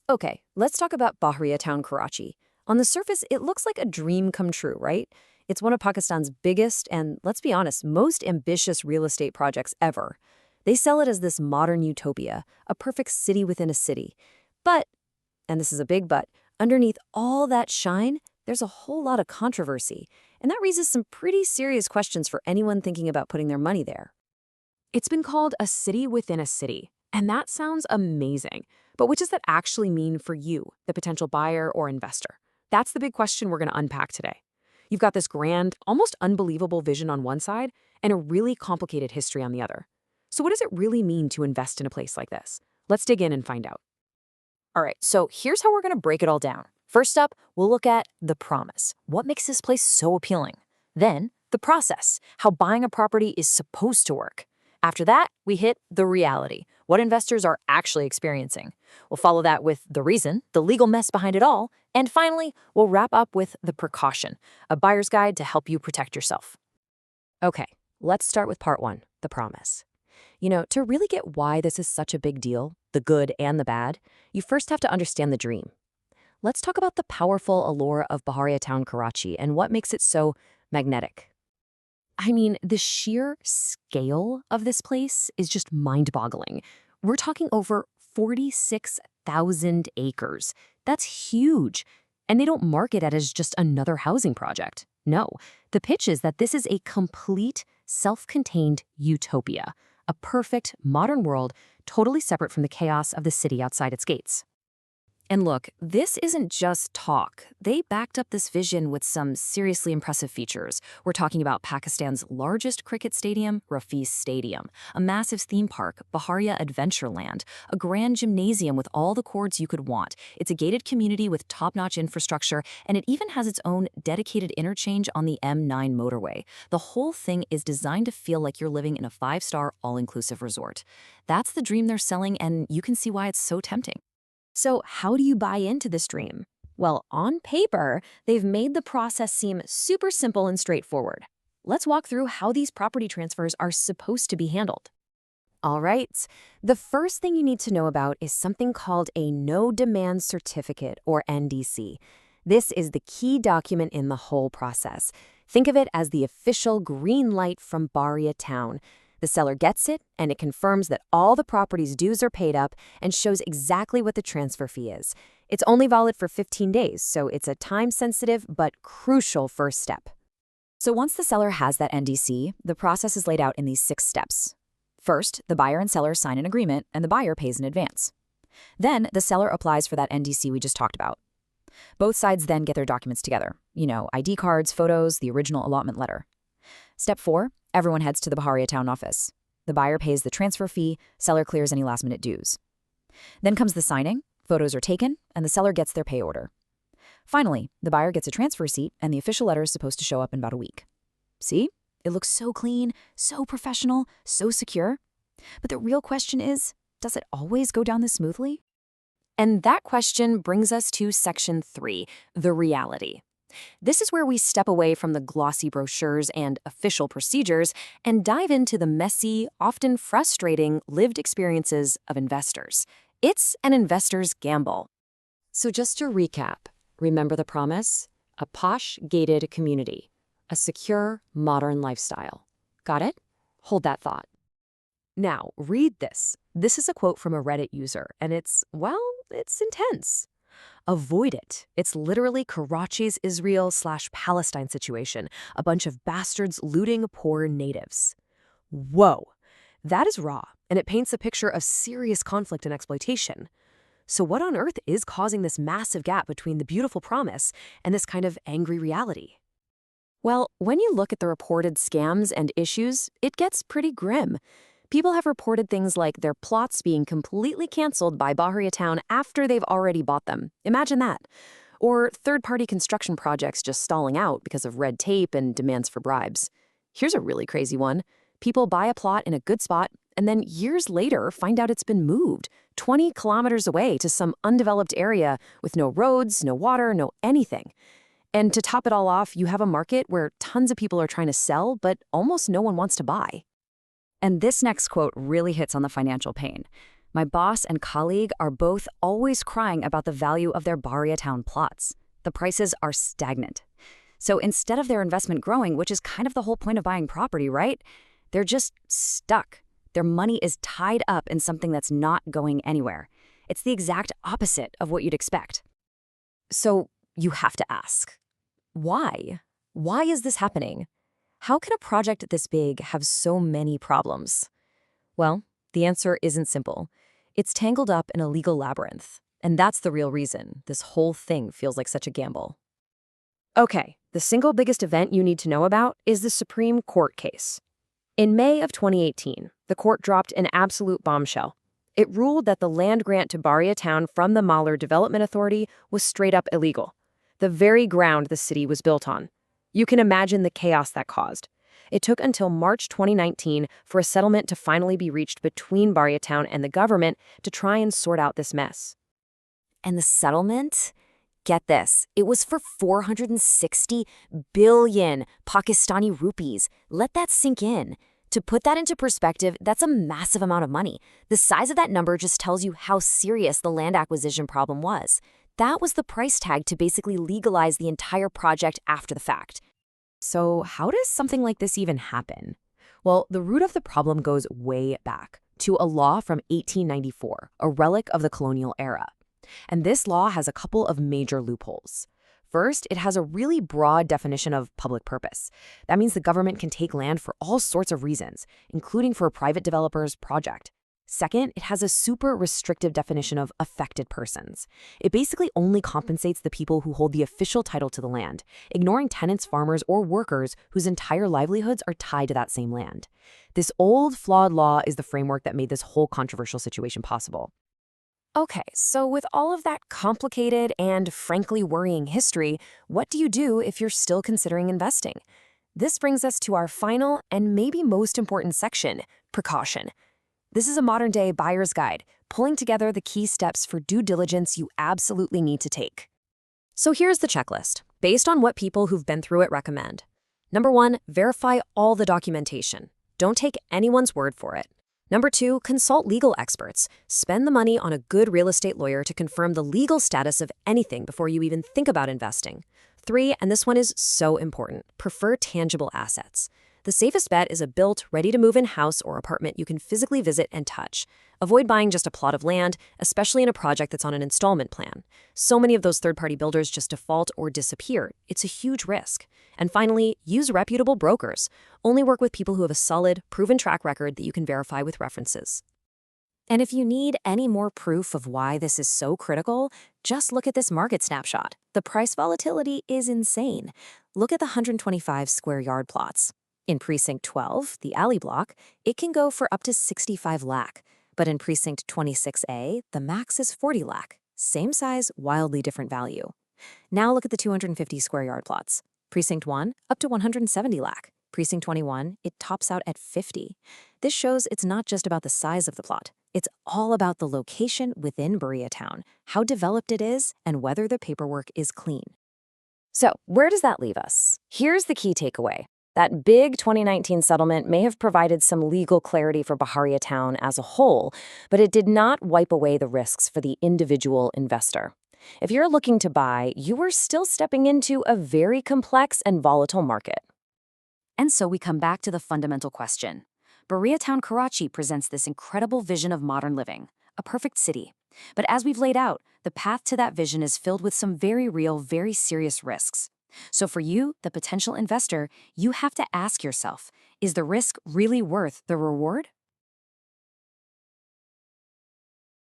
Okay, let's talk about Bahria town, Karachi. On the surface, it looks like a dream come true, right? It's one of Pakistan's biggest and, let's be honest, most ambitious real estate projects ever. They sell it as this modern utopia, a perfect city within a city. But, and this is a big but, underneath all that shine, there's a whole lot of controversy. And that raises some pretty serious questions for anyone thinking about putting their money there. It's been called a city within a city, and that sounds amazing. But what does that actually mean for you, the potential buyer or investor? That's the big question we're going to unpack today. You've got this grand, almost unbelievable vision on one side and a really complicated history on the other. So what does it really mean to invest in a place like this? Let's dig in and find out. All right, so here's how we're going to break it all down. First up, we'll look at the promise. What makes this place so appealing? Then, the process, how buying a property is supposed to work. After that, we hit the reality, what investors are actually experiencing. We'll follow that with the reason, the legal mess behind it all, and finally, we'll wrap up with the precaution, a buyer's guide to help you protect yourself. Okay, let's start with part one, the promise. To really get why this is such a big deal, the good and the bad, you first have to understand the dream. Let's talk about the powerful allure of Bahria town, Karachi, and what makes it so magnetic. I mean, the sheer scale of this place is just mind-boggling. We're talking over 46,000 acres. That's huge. And they don't market it as just another housing project. No, the pitch is that this is a complete, self-contained utopia, a perfect, modern world totally separate from the chaos of the city outside its gates. And look, this isn't just talk. They backed up this vision with some seriously impressive features. We're talking about Pakistan's largest cricket stadium, Rafi's Stadium, a massive theme park, Bahria Adventureland, a grand gymnasium with all the courts you could want. It's a gated community with top-notch infrastructure, and it even has its own dedicated interchange on the M9 motorway. The whole thing is designed to feel like you're living in a five-star, all-inclusive resort. That's the dream they're selling, and you can see why it's so tempting. So how do you buy into this dream? Well, on paper, they've made the process seem super simple and straightforward. Let's walk through how these property transfers are supposed to be handled. All right, the first thing you need to know about is something called a No Demand Certificate, or NDC. This is the key document in the whole process. Think of it as the official green light from Bahria town. The seller gets it, and it confirms that all the property's dues are paid up and shows exactly what the transfer fee is. It's only valid for 15 days, so it's a time-sensitive but crucial first step. So once the seller has that NDC, the process is laid out in these 6 steps. First, the buyer and seller sign an agreement, and the buyer pays in advance. Then, the seller applies for that NDC we just talked about. Both sides then get their documents together. ID cards, photos, the original allotment letter. Step 4, everyone heads to the Bahria town office. The buyer pays the transfer fee, seller clears any last-minute dues. Then comes the signing, photos are taken, and the seller gets their pay order. Finally, the buyer gets a transfer receipt, and the official letter is supposed to show up in about a week. See? It looks so clean, so professional, so secure. But the real question is, does it always go down this smoothly? And that question brings us to section 3, the reality. This is where we step away from the glossy brochures and official procedures and dive into the messy, often frustrating, lived experiences of investors. It's an investor's gamble. So just to recap, remember the promise? A posh, gated community. A secure, modern lifestyle. Got it? Hold that thought. Now, read this. This is a quote from a Reddit user, and it's intense. Avoid it. It's literally Karachi's Israel/Palestine situation, a bunch of bastards looting poor natives. Whoa, that is raw, and it paints a picture of serious conflict and exploitation. So what on earth is causing this massive gap between the beautiful promise and this kind of angry reality? Well, when you look at the reported scams and issues, it gets pretty grim. People have reported things like their plots being completely canceled by Bahria town after they've already bought them. Imagine that. Or third-party construction projects just stalling out because of red tape and demands for bribes. Here's a really crazy one. People buy a plot in a good spot and then years later find out it's been moved 20 kilometers away to some undeveloped area with no roads, no water, no anything. And to top it all off, you have a market where tons of people are trying to sell, but almost no one wants to buy. And this next quote really hits on the financial pain. My boss and colleague are both always crying about the value of their Bahria town plots. The prices are stagnant. So instead of their investment growing, which is kind of the whole point of buying property, right? They're just stuck. Their money is tied up in something that's not going anywhere. It's the exact opposite of what you'd expect. So you have to ask, why? Why is this happening? How can a project this big have so many problems? Well, the answer isn't simple. It's tangled up in a legal labyrinth, and that's the real reason this whole thing feels like such a gamble. Okay, the single biggest event you need to know about is the Supreme Court case. In May of 2018, the court dropped an absolute bombshell. It ruled that the land grant to Bahria town from the Mahler Development Authority was straight up illegal, the very ground the city was built on. You can imagine the chaos that caused. It took until March 2019 for a settlement to finally be reached between Bahria town and the government to try and sort out this mess. And the settlement? Get this, it was for 460 billion Pakistani rupees. Let that sink in. To put that into perspective, that's a massive amount of money. The size of that number just tells you how serious the land acquisition problem was. That was the price tag to basically legalize the entire project after the fact. So how does something like this even happen? Well, the root of the problem goes way back to a law from 1894, a relic of the colonial era. And this law has a couple of major loopholes. First, it has a really broad definition of public purpose. That means the government can take land for all sorts of reasons, including for a private developer's project. Second, it has a super restrictive definition of affected persons. It basically only compensates the people who hold the official title to the land, ignoring tenants, farmers, or workers whose entire livelihoods are tied to that same land. This old, flawed law is the framework that made this whole controversial situation possible. Okay, so with all of that complicated and frankly worrying history, what do you do if you're still considering investing? This brings us to our final and maybe most important section, precaution. This is a modern-day buyer's guide, pulling together the key steps for due diligence you absolutely need to take. So here's the checklist, based on what people who've been through it recommend. Number 1, verify all the documentation. Don't take anyone's word for it. Number 2, consult legal experts. Spend the money on a good real estate lawyer to confirm the legal status of anything before you even think about investing. 3, and this one is so important, prefer tangible assets. The safest bet is a built, ready-to-move-in house or apartment you can physically visit and touch. Avoid buying just a plot of land, especially in a project that's on an installment plan. So many of those third-party builders just default or disappear. It's a huge risk. And finally, use reputable brokers. Only work with people who have a solid, proven track record that you can verify with references. And if you need any more proof of why this is so critical, just look at this market snapshot. The price volatility is insane. Look at the 125 square yard plots. In Precinct 12, the alley block, it can go for up to 65 lakh. But in Precinct 26A, the max is 40 lakh. Same size, wildly different value. Now look at the 250 square yard plots. Precinct 1, up to 170 lakh. Precinct 21, it tops out at 50. This shows it's not just about the size of the plot. It's all about the location within Bahria town, how developed it is, and whether the paperwork is clean. So, where does that leave us? Here's the key takeaway. That big 2019 settlement may have provided some legal clarity for Bahria town as a whole, but it did not wipe away the risks for the individual investor. If you're looking to buy, you are still stepping into a very complex and volatile market. And so we come back to the fundamental question. Bahria town Karachi presents this incredible vision of modern living, a perfect city. But as we've laid out, the path to that vision is filled with some very real, very serious risks. So for you, the potential investor, you have to ask yourself, is the risk really worth the reward?